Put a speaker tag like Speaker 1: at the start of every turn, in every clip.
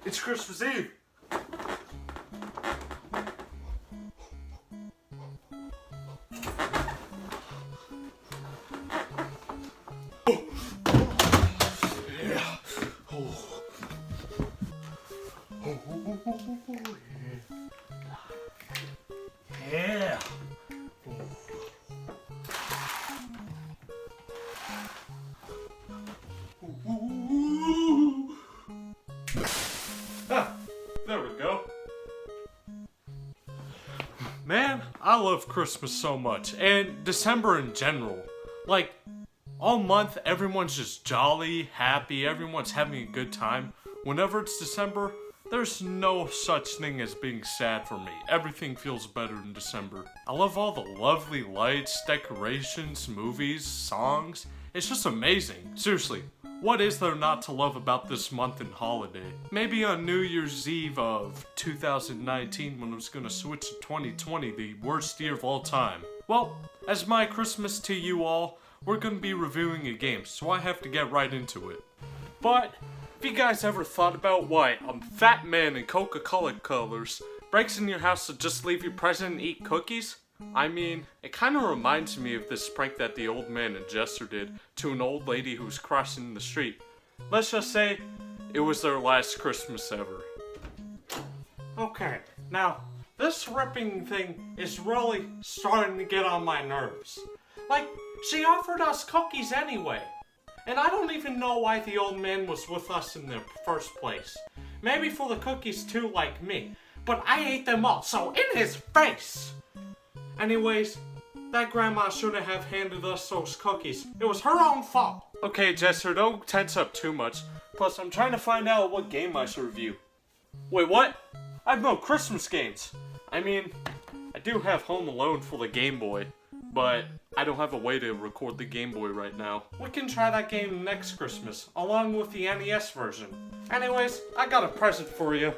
Speaker 1: It's Christmas Eve. Yeah. There we go. Man, I love Christmas so much, and December in general. Like, all month, everyone's just jolly, happy, everyone's having a good time. Whenever it's December, there's no such thing as being sad for me. Everything feels better in December. I love all the lovely lights, decorations, movies, songs. It's just amazing. Seriously, what is there not to love about this month and holiday? Maybe on New Year's Eve of 2019, when I was gonna switch to 2020, the worst year of all time. Well, as my Christmas to you all, we're gonna be reviewing a game, so I have to get right into it. But have you guys ever thought about why a fat man in Coca-Cola colors breaks in your house to just leave your present and eat cookies? I mean, it kinda reminds me of this prank that the old man and Jester did to an old lady who was crossing the street. Let's just say, it was their last Christmas ever. Okay, now, this ripping thing is really starting to get on my nerves. Like, she offered us cookies anyway. And I don't even know why the old man was with us in the first place. Maybe for the cookies too, like me. But I ate them all, so in his face! Anyways, that grandma shouldn't have handed us those cookies. It was her own fault. Okay, Jester, don't tense up too much. Plus, I'm trying to find out what game I should review. Wait, what? I have no Christmas games. I mean, I do have Home Alone for the Game Boy, but I don't have a way to record the Game Boy right now. We can try that game next Christmas, along with the NES version. Anyways, I got a present for you.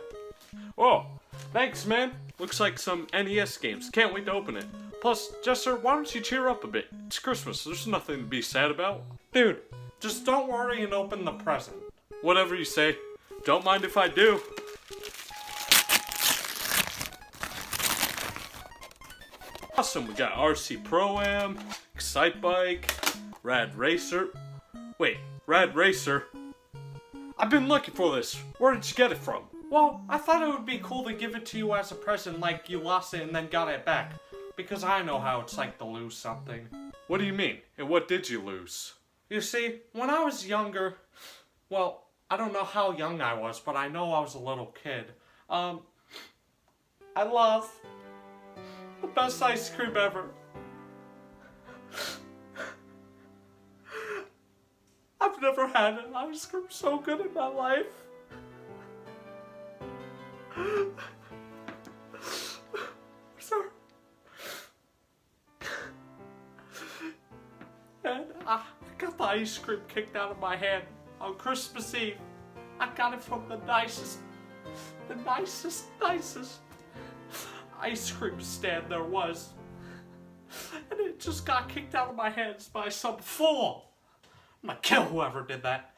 Speaker 1: Oh, thanks, man. Looks like some NES games. Can't wait to open it. Plus, Jester, why don't you cheer up a bit? It's Christmas. There's nothing to be sad about. Dude, just don't worry and open the present. Whatever you say. Don't mind if I do. Awesome, we got RC Pro-Am, Excite Bike, Rad Racer. Wait, Rad Racer? I've been looking for this. Where did you get it from? Well, I thought it would be cool to give it to you as a present, like you lost it and then got it back. Because I know how it's like to lose something. What do you mean? And what did you lose? You see, when I was younger, well, I don't know how young I was, but I know I was a little kid. I love the best ice cream ever. I've never had an ice cream so good in my life. Sorry. And I got the ice cream kicked out of my hand on Christmas Eve. I got it from the nicest ice cream stand there was. And it just got kicked out of my hands by some fool. I'm gonna kill whoever did that.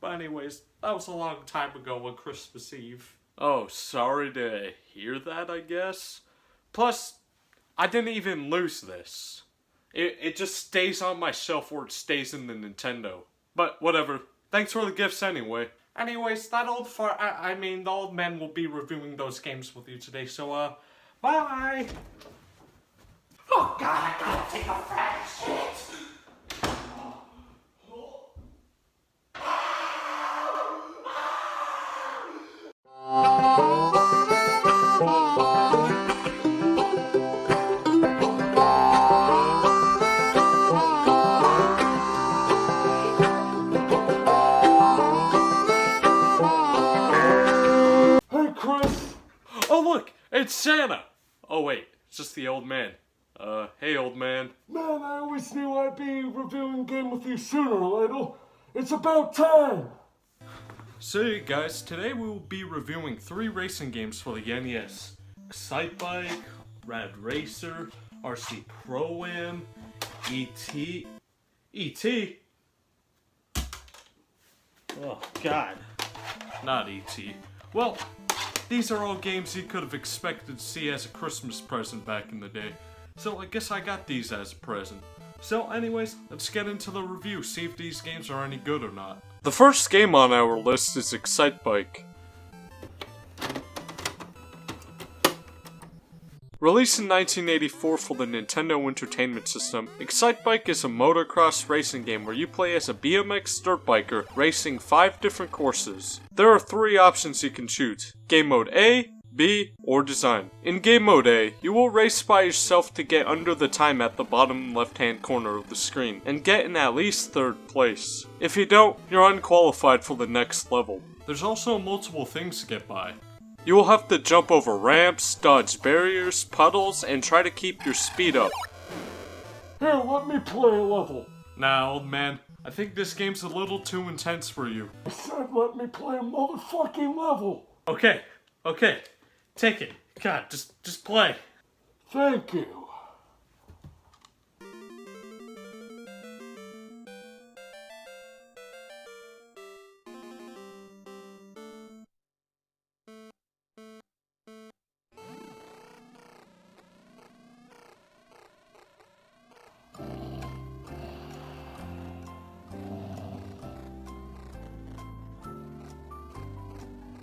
Speaker 1: But anyways, that was a long time ago on Christmas Eve. Oh, sorry to hear that, I guess. Plus, I didn't even lose this. It just stays on my shelf where it stays in the Nintendo. But whatever. Thanks for the gifts anyway. Anyways, the old man will be reviewing those games with you today, so bye! Oh god, I gotta take a fat shit! Hey Chris! Oh look, it's Santa! Oh wait, it's just the old man. Hey old man.
Speaker 2: Man, I always knew I'd be reviewing a game with you sooner or later. It's about time!
Speaker 1: So you guys, today we will be reviewing 3 racing games for the NES. Excite Bike, Rad Racer, RC Pro-Am, E.T. E.T.? Oh god. Not E.T. Well, these are all games you could have expected to see as a Christmas present back in the day. So I guess I got these as a present. So anyways, let's get into the review, see if these games are any good or not. The first game on our list is Excite Bike. Released in 1984 for the Nintendo Entertainment System, Excite Bike is a motocross racing game where you play as a BMX dirt biker racing 5 different courses. There are 3 options you can choose: Game Mode A, B, or Design. In Game Mode A, you will race by yourself to get under the time at the bottom left-hand corner of the screen, and get in at least 3rd place. If you don't, you're unqualified for the next level. There's also multiple things to get by. You will have to jump over ramps, dodge barriers, puddles, and try to keep your speed up.
Speaker 2: Here, let me play a level.
Speaker 1: Nah, old man, I think this game's a little too intense for you.
Speaker 2: I said let me play a motherfucking level.
Speaker 1: Okay. Take it. God, just play.
Speaker 2: Thank you.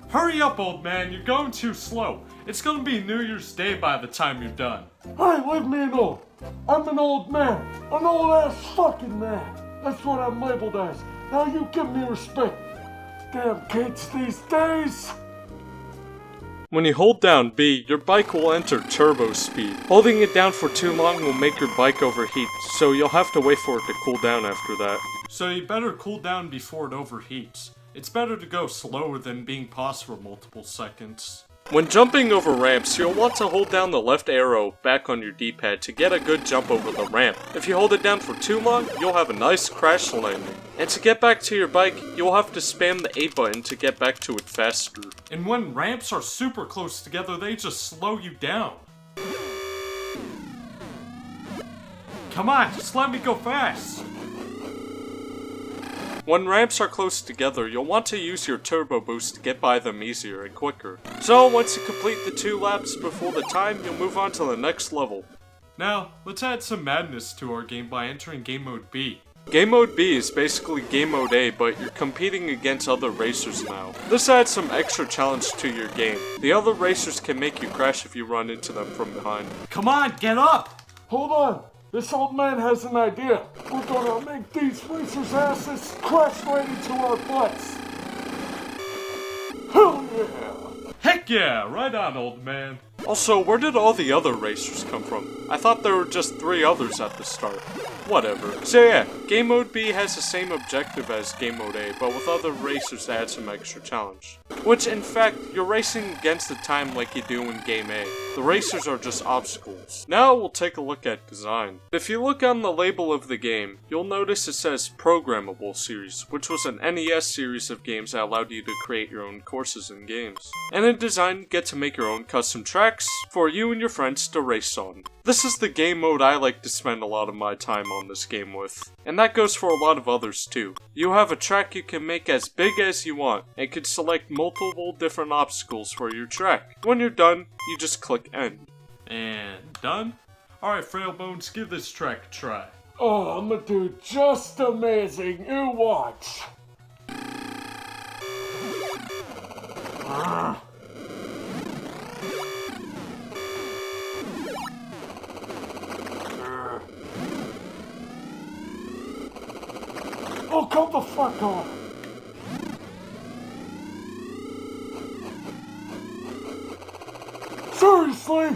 Speaker 1: Hurry up, old man, you're going too slow. It's gonna be New Year's Day by the time you're done.
Speaker 2: Hey, leave me alone. I'm an old man. An old ass fucking man. That's what I'm labeled as. Now you give me respect. Damn kids these days.
Speaker 1: When you hold down B, your bike will enter turbo speed. Holding it down for too long will make your bike overheat, so you'll have to wait for it to cool down after that. So you better cool down before it overheats. It's better to go slower than being paused for multiple seconds. When jumping over ramps, you'll want to hold down the left arrow back on your D-pad to get a good jump over the ramp. If you hold it down for too long, you'll have a nice crash landing. And to get back to your bike, you'll have to spam the A button to get back to it faster. And when ramps are super close together, they just slow you down. Come on, just let me go fast! When ramps are close together, you'll want to use your turbo boost to get by them easier and quicker. So once you complete the 2 laps before the time, you'll move on to the next level. Now, let's add some madness to our game by entering Game Mode B. Game Mode B is basically Game Mode A, but you're competing against other racers now. This adds some extra challenge to your game. The other racers can make you crash if you run into them from behind.
Speaker 3: Come on, get up!
Speaker 2: Hold on. This old man has an idea. We're gonna make these racers' asses crash right into our butts. Hell yeah!
Speaker 1: Heck yeah, right on, old man. Also, where did all the other racers come from? I thought there were just 3 others at the start. Whatever. So yeah, Game Mode B has the same objective as Game Mode A, but with other racers to add some extra challenge. Which, in fact, you're racing against the time like you do in Game A. The racers are just obstacles. Now we'll take a look at design. If you look on the label of the game, you'll notice it says Programmable Series, which was an NES series of games that allowed you to create your own courses and games. And in design, you get to make your own custom tracks for you and your friends to race on. This is the game mode I like to spend a lot of my time on this game with. And that goes for a lot of others too. You have a track you can make as big as you want, and can select multiple different obstacles for your track. When you're done, you just click end.
Speaker 3: And done? Alright, Frail Bones, give this track a try.
Speaker 2: Oh, I'm gonna do just amazing. You watch. Oh, come the fuck on! Seriously?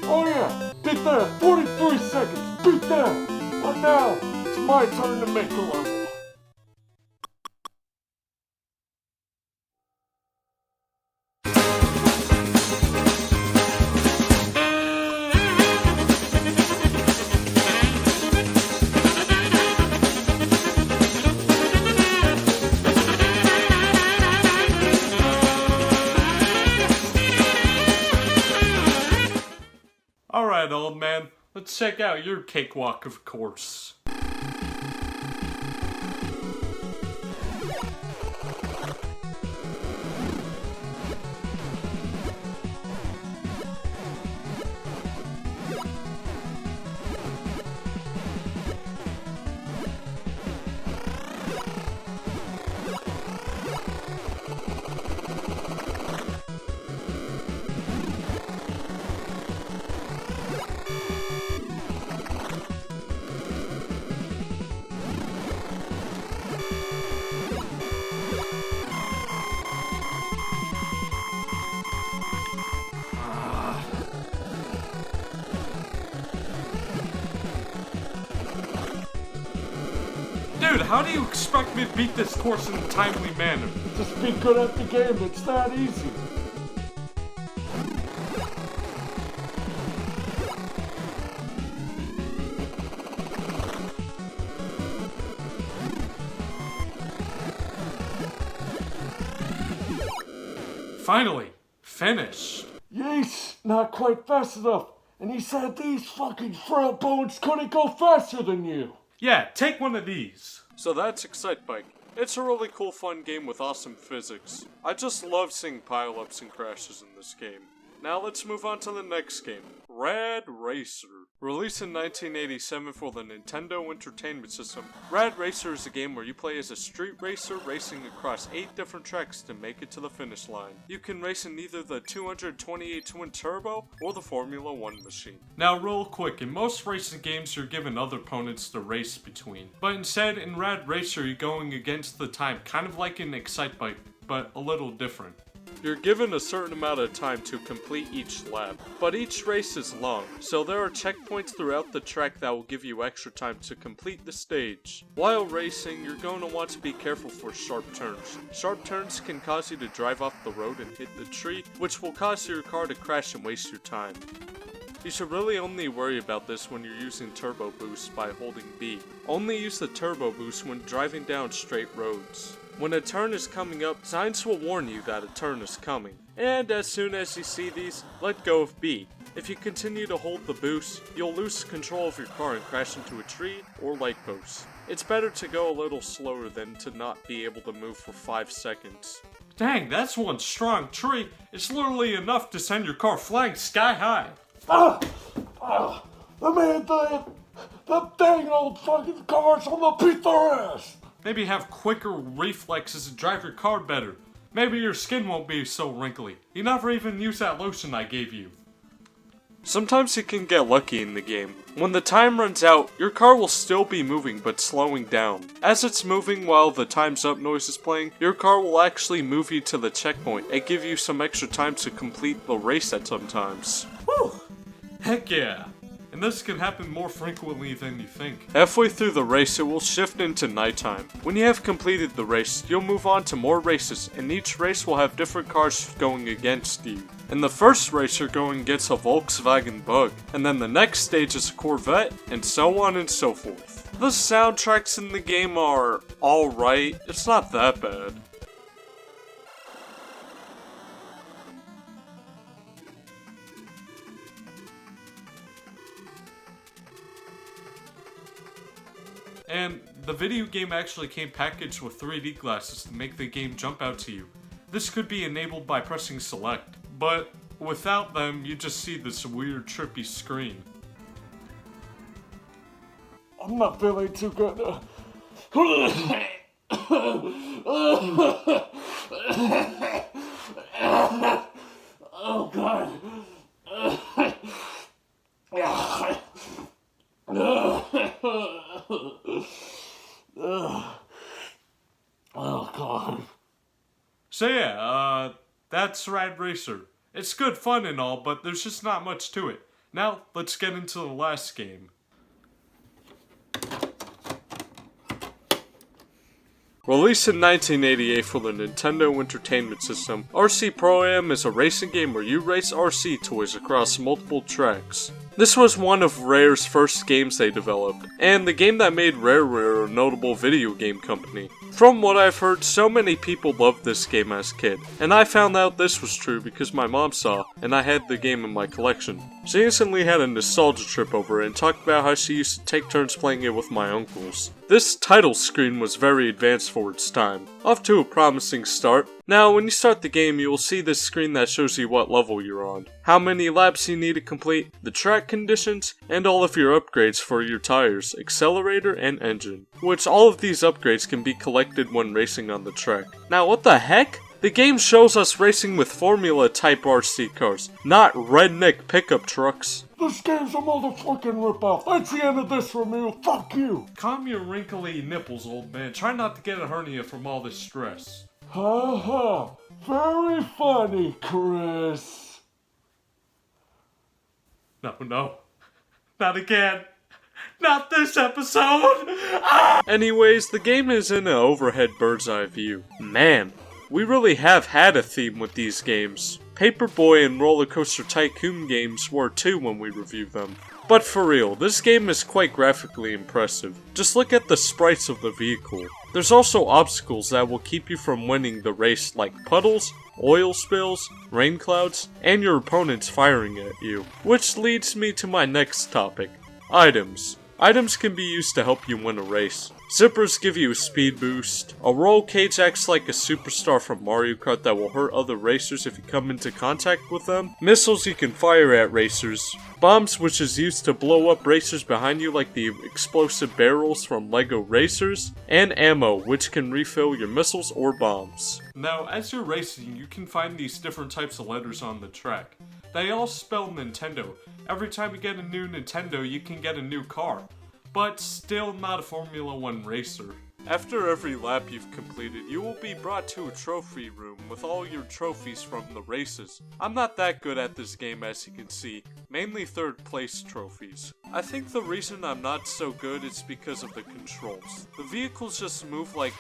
Speaker 2: Oh yeah, beat that! 43 seconds, beat that! But now, it's my turn to make a level.
Speaker 1: Alright, old man, let's check out your cakewalk of course. Dude, how do you expect me to beat this course in a timely manner?
Speaker 2: Just be good at the game, it's that easy.
Speaker 1: Finally, finished.
Speaker 2: Yeesh, not quite fast enough. And he said these fucking frail bones couldn't go faster than you.
Speaker 1: Yeah, take one of these. So that's Excitebike. It's a really cool fun game with awesome physics. I just love seeing pile-ups and crashes in this game. Now let's move on to the next game, Rad Racer. Released in 1987 for the Nintendo Entertainment System, Rad Racer is a game where you play as a street racer racing across 8 different tracks to make it to the finish line. You can race in either the 228 Twin Turbo or the Formula 1 machine. Now real quick, in most racing games you're given other opponents to race between. But instead, in Rad Racer you're going against the time, kind of like in Excitebike, but a little different. You're given a certain amount of time to complete each lap, but each race is long, so there are checkpoints throughout the track that will give you extra time to complete the stage. While racing, you're going to want to be careful for sharp turns. Sharp turns can cause you to drive off the road and hit the tree, which will cause your car to crash and waste your time. You should really only worry about this when you're using Turbo Boost by holding B. Only use the Turbo Boost when driving down straight roads. When a turn is coming up, signs will warn you that a turn is coming. And as soon as you see these, let go of B. If you continue to hold the boost, you'll lose control of your car and crash into a tree or light post.
Speaker 3: It's better to go a little slower than to not be able to move for 5 seconds.
Speaker 1: Dang, that's one strong tree. It's literally enough to send your car flying sky high.
Speaker 2: The man the dang old fucking cars, I'm gonna beat their ass.
Speaker 1: Maybe have quicker reflexes and drive your car better. Maybe your skin won't be so wrinkly. You never even use that lotion I gave you.
Speaker 3: Sometimes you can get lucky in the game. When the time runs out, your car will still be moving but slowing down. As it's moving while the time's up noise is playing, your car will actually move you to the checkpoint and give you some extra time to complete the race at some times.
Speaker 1: Whew! Heck yeah! And this can happen more frequently than you think.
Speaker 3: Halfway through the race, it will shift into nighttime. When you have completed the race, you'll move on to more races, and each race will have different cars going against you. In the first race, you're going against a Volkswagen Bug, and then the next stage is a Corvette, and so on and so forth. The soundtracks in the game are alright, it's not that bad.
Speaker 1: And the video game actually came packaged with 3D glasses to make the game jump out to you. This could be enabled by pressing select, but without them, you just see this weird trippy screen.
Speaker 2: I'm not feeling too good. Oh God. Oh God.
Speaker 1: So yeah, that's Rad Racer. It's good fun and all, but there's just not much to it. Now, let's get into the last game.
Speaker 3: Released in 1988 for the Nintendo Entertainment System, RC Pro-Am is a racing game where you race RC toys across multiple tracks. This was one of Rare's first games they developed, and the game that made Rare a notable video game company. From what I've heard, so many people loved this game as a kid, and I found out this was true because my mom saw, and I had the game in my collection. She instantly had a nostalgia trip over it and talked about how she used to take turns playing it with my uncles. This title screen was very advanced for its time, off to a promising start. Now, when you start the game, you will see this screen that shows you what level you're on, how many laps you need to complete, the track conditions, and all of your upgrades for your tires, accelerator, and engine. Which all of these upgrades can be collected when racing on the track. Now, what the heck? The game shows us racing with Formula type RC cars, not redneck pickup trucks.
Speaker 2: This game's a motherfucking ripoff. That's the end of this from you. Fuck you.
Speaker 1: Calm your wrinkly nipples, old man. Try not to get a hernia from all this stress.
Speaker 2: Ha ha. Very funny, Chris.
Speaker 1: No. Not again. Not this episode!
Speaker 3: Anyways, the game is in an overhead bird's eye view. Man, we really have had a theme with these games. Paperboy and Roller Coaster Tycoon games were too when we reviewed them. But for real, this game is quite graphically impressive. Just look at the sprites of the vehicle. There's also obstacles that will keep you from winning the race, like puddles, oil spills, rain clouds, and your opponents firing at you. Which leads me to my next topic, items. Items can be used to help you win a race. Zippers give you a speed boost. A roll cage acts like a superstar from Mario Kart that will hurt other racers if you come into contact with them. Missiles you can fire at racers. Bombs, which is used to blow up racers behind you like the explosive barrels from LEGO Racers. And ammo, which can refill your missiles or bombs.
Speaker 1: Now, as you're racing, you can find these different types of letters on the track. They all spell Nintendo. Every time you get a new Nintendo, you can get a new car. But still not a Formula 1 racer.
Speaker 3: After every lap you've completed, you will be brought to a trophy room with all your trophies from the races. I'm not that good at this game, as you can see, mainly third place trophies. I think the reason I'm not so good is because of the controls. The vehicles just move like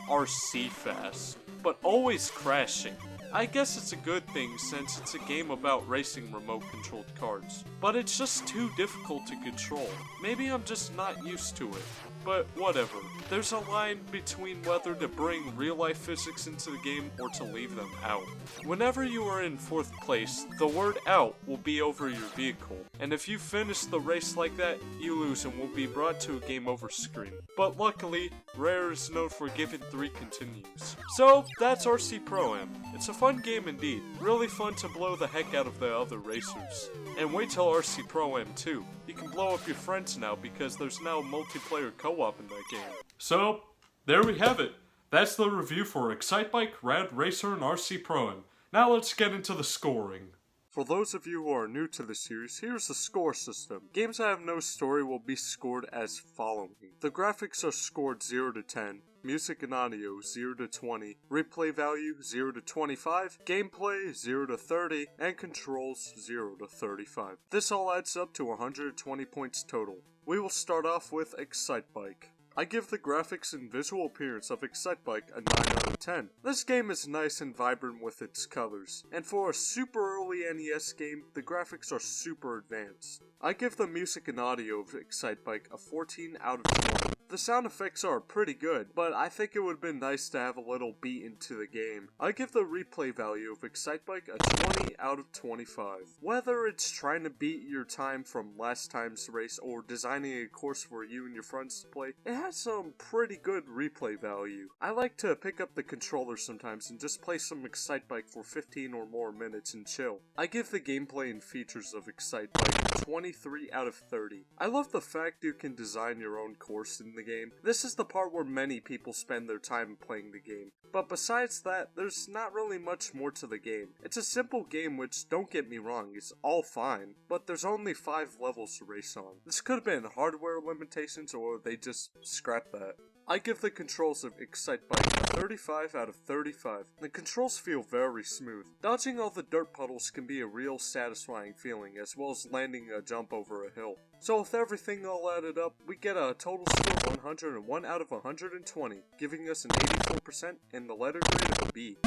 Speaker 3: RC fast, but always crashing. I guess it's a good thing since it's a game about racing remote-controlled cars, but it's just too difficult to control. Maybe I'm just not used to it. but whatever. There's a line between whether to bring real-life physics into the game or to leave them out. Whenever you are in 4th place, the word out will be over your vehicle, and if you finish the race like that, you lose and will be brought to a game over screen. But luckily, Rare is known for giving 3 continues. So, that's RC Pro-Am. It's a fun game indeed, really fun to blow the heck out of the other racers. And wait till RC Pro-Am 2. You can blow up your friends now because there's now multiplayer co-op in that game.
Speaker 1: So, there we have it. That's the review for Excitebike, Rad Racer, and RC Pro-Am. Now let's get into the scoring.
Speaker 3: For those of you who are new to the series, here's the score system. Games that have no story will be scored as following. The graphics are scored 0 to 10, music and audio 0 to 20, replay value 0 to 25, gameplay 0 to 30, and controls 0 to 35. This all adds up to 120 points total. We will start off with Excitebike. I give the graphics and visual appearance of Excitebike a 9 out of 10. This game is nice and vibrant with its colors, and for a super early NES game, the graphics are super advanced. I give the music and audio of Excitebike a 14 out of 20. The sound effects are pretty good, but I think it would have been nice to have a little beat into the game. I give the replay value of Excitebike a 20 out of 25. Whether it's trying to beat your time from last time's race or designing a course for you and your friends to play, it has some pretty good replay value. I like to pick up the controller sometimes and just play some Excitebike for 15 or more minutes and chill. I give the gameplay and features of Excitebike a 23 out of 30. I love the fact you can design your own course in the game. This is the part where many people spend their time playing the game. But besides that, there's not really much more to the game. It's a simple game which, don't get me wrong, is all fine, but there's only 5 levels to race on. This could have been hardware limitations or they just scrapped that. I give the controls of Excitebike a 35 out of 35. The controls feel very smooth. Dodging all the dirt puddles can be a real satisfying feeling, as well as landing a jump over a hill. So with everything all added up, we get a total score of 101 out of 120, giving us an 84% and the letter grade of a B.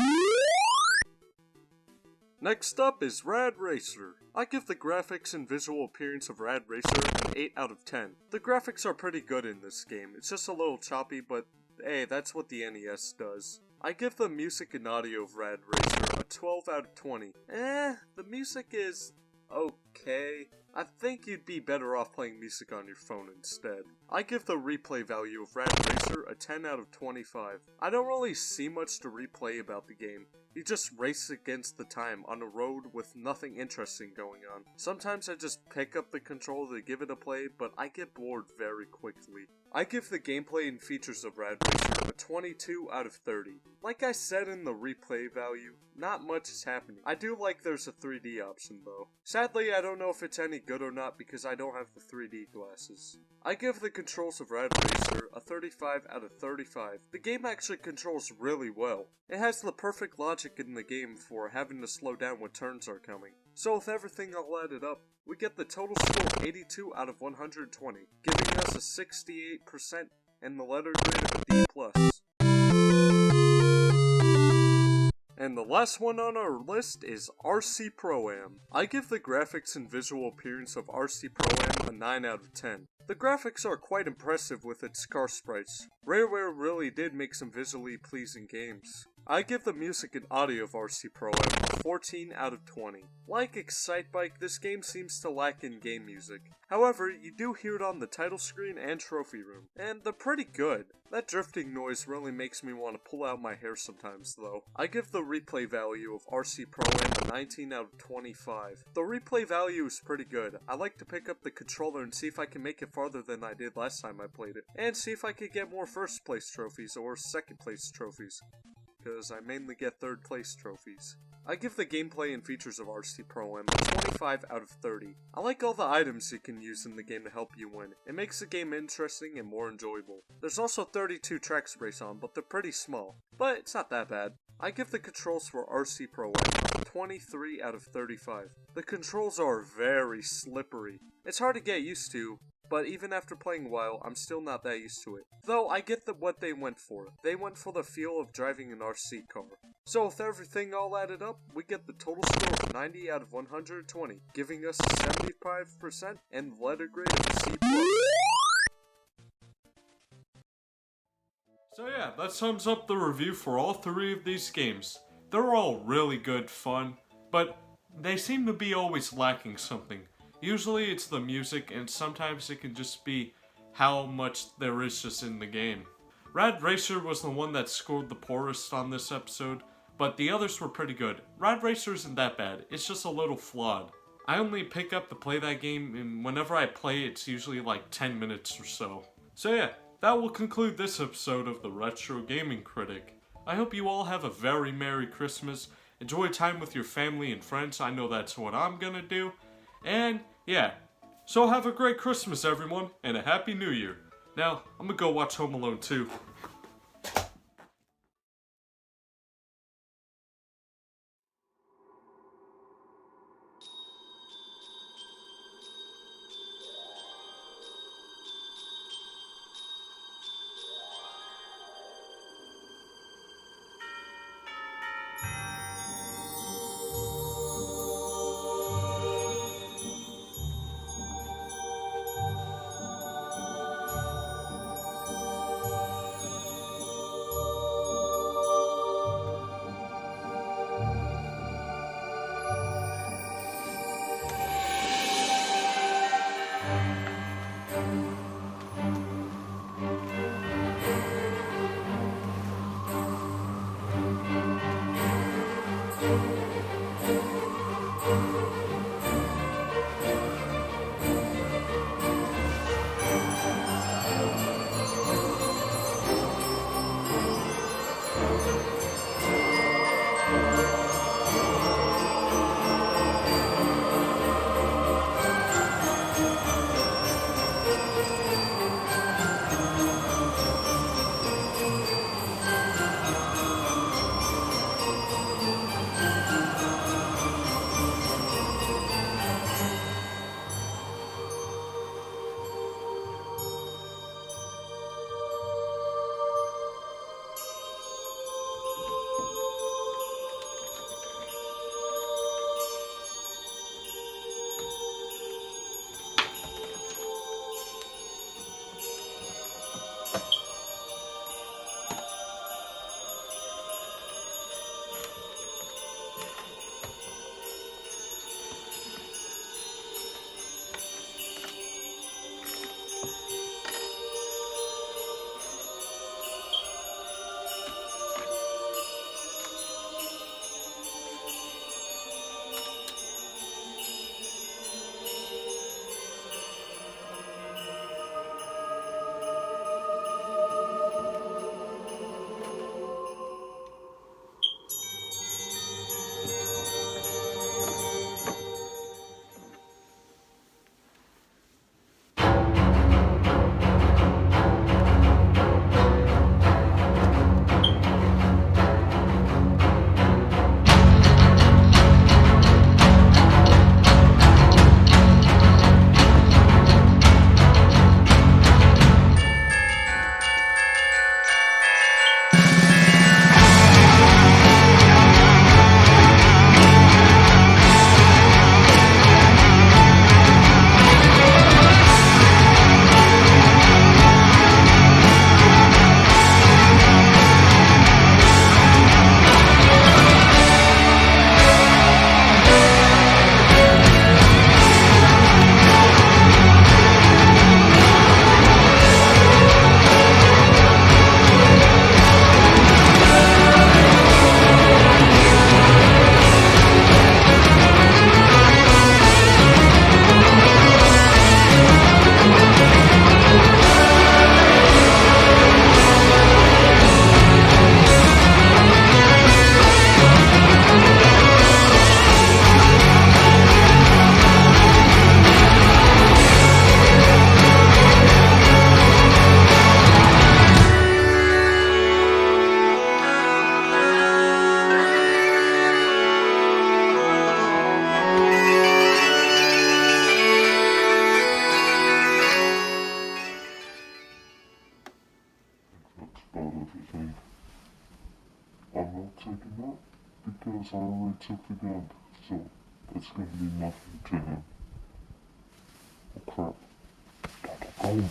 Speaker 3: Next up is Rad Racer. I give the graphics and visual appearance of Rad Racer an 8 out of 10. The graphics are pretty good in this game. It's just a little choppy, but hey, that's what the NES does. I give the music and audio of Rad Racer a 12 out of 20. The music is okay. I think you'd be better off playing music on your phone instead. I give the replay value of Rad Racer a 10 out of 25. I don't really see much to replay about the game. You just race against the time on a road with nothing interesting going on. Sometimes I just pick up the controller to give it a play, but I get bored very quickly. I give the gameplay and features of Rad Racer a 22 out of 30. Like I said in the replay value, not much is happening. I do like there's a 3D option though. Sadly, I don't know if it's any good or not because I don't have the 3D glasses. I give the controls of Rad Racer a 35 out of 35. The game actually controls really well. It has the perfect logic in the game for having to slow down when turns are coming. So with everything all added up, we get the total score of 82 out of 120, giving us a 68% and the letter grade of a D+. And the last one on our list is RC Pro-Am. I give the graphics and visual appearance of RC Pro-Am a 9 out of 10. The graphics are quite impressive with its car sprites. Rareware really did make some visually pleasing games. I give the music and audio of RC Pro-Am a 14 out of 20. Like Excitebike, this game seems to lack in game music. However, you do hear it on the title screen and trophy room, and they're pretty good. That drifting noise really makes me want to pull out my hair sometimes though. I give the replay value of RC Pro-Am a 19 out of 25. The replay value is pretty good. I like to pick up the controller and see if I can make it farther than I did last time I played it, and see if I could get more first place trophies or second place trophies, because I mainly get third place trophies. I give the gameplay and features of RC Pro-Am a 25 out of 30. I like all the items you can use in the game to help you win. It makes the game interesting and more enjoyable. There's also 32 tracks to race on, but they're pretty small. But it's not that bad. I give the controls for RC Pro-Am a 23 out of 35. The controls are very slippery. It's hard to get used to, but even after playing a while, I'm still not that used to it. Though I get what they went for. They went for the feel of driving an RC car. So with everything all added up, we get the total score of 90 out of 120, giving us a 75% and the letter grade of a C+.
Speaker 1: So yeah, that sums up the review for all three of these games. They're all really good fun, but they seem to be always lacking something. Usually it's the music, and sometimes it can just be how much there is just in the game. Rad Racer was the one that scored the poorest on this episode, but the others were pretty good. Rad Racer isn't that bad, it's just a little flawed. I only pick up to play that game, and whenever I play it's usually like 10 minutes or so. So yeah, that will conclude this episode of the Retro Gaming Critic. I hope you all have a very Merry Christmas, enjoy time with your family and friends, I know that's what I'm gonna do, and yeah, so have a great Christmas everyone, and a Happy New Year. Now, I'm gonna go watch Home Alone 2.
Speaker 2: taking that because I already took the gun, so it's gonna be nothing to him. Oh crap. Gotta go.